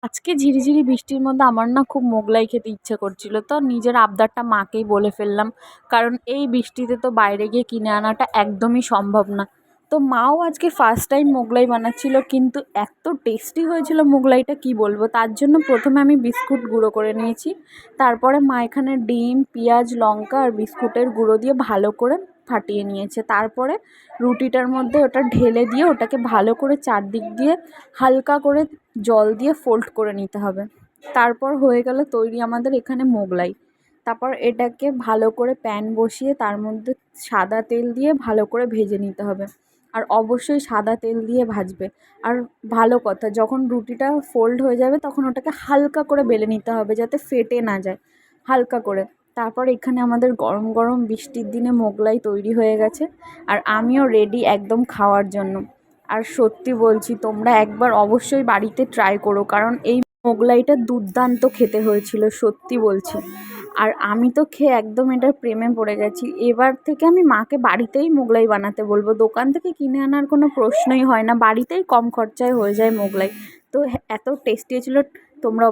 আজকে ঝিরিঝিরি বৃষ্টির মধ্যে আমার না খুব মোগলাই খেতে ইচ্ছে করছিল, তো নিজের আবদারটা মাকেই বলে ফেললাম। কারণ এই বৃষ্টিতে তো বাইরে গিয়ে কিনে আনাটা একদমই সম্ভব না। তো মাও আজকে ফার্স্ট টাইম মোগলাই বানাচ্ছিল, কিন্তু এত টেস্টি হয়েছিল মোগলাইটা কি বলবো। তার জন্য প্রথমে আমি বিস্কুট গুঁড়ো করে নিয়েছি, তারপরে মা এখানে ডিম, পেঁয়াজ, লঙ্কা আর বিস্কুটের গুঁড়ো দিয়ে ভালো করে ফাটিয়ে নিয়েছে। তারপরে রুটিটার মধ্যে ওটা ঢেলে দিয়ে ওটাকে ভালো করে চারদিক দিয়ে হালকা করে জল দিয়ে ফোল্ড করে নিতে হবে। তারপর হয়ে গেল তৈরি আমাদের এখানে মোগলাই। তারপর এটাকে ভালো করে প্যান বসিয়ে তার মধ্যে সাদা তেল দিয়ে ভালো করে ভেজে নিতে হবে। আর অবশ্যই সাদা তেল দিয়ে ভাজবে। আর ভালো কথা, যখন রুটিটা ফোল্ড হয়ে যাবে তখন ওটাকে হালকা করে বেলে নিতে হবে যাতে ফেটে না যায়, হালকা করে। তারপর এখানে আমাদের গরম গরম বৃষ্টির দিনে মোগলাই তৈরি হয়ে গেছে, আর আমিও রেডি একদম খাওয়ার জন্য। আর সত্যি বলছি, তোমরা একবার অবশ্যই বাড়িতে ট্রাই করো, কারণ এই মোগলাইটা দুর্দান্ত খেতে হয়েছিল, সত্যি বলছি। আর আমি তো খেয়ে একদম এটার প্রেমে পড়ে গেছি। এবার থেকে আমি মাকে বাড়িতেই মোগলাই বানাতে বলবো, দোকান থেকে কিনে আনার কোনো প্রশ্নই হয় না, বাড়িতেই কম খরচায় হয়ে যায় মোগলাই। তো এত টেস্টি হয়েছিল, তোমরাও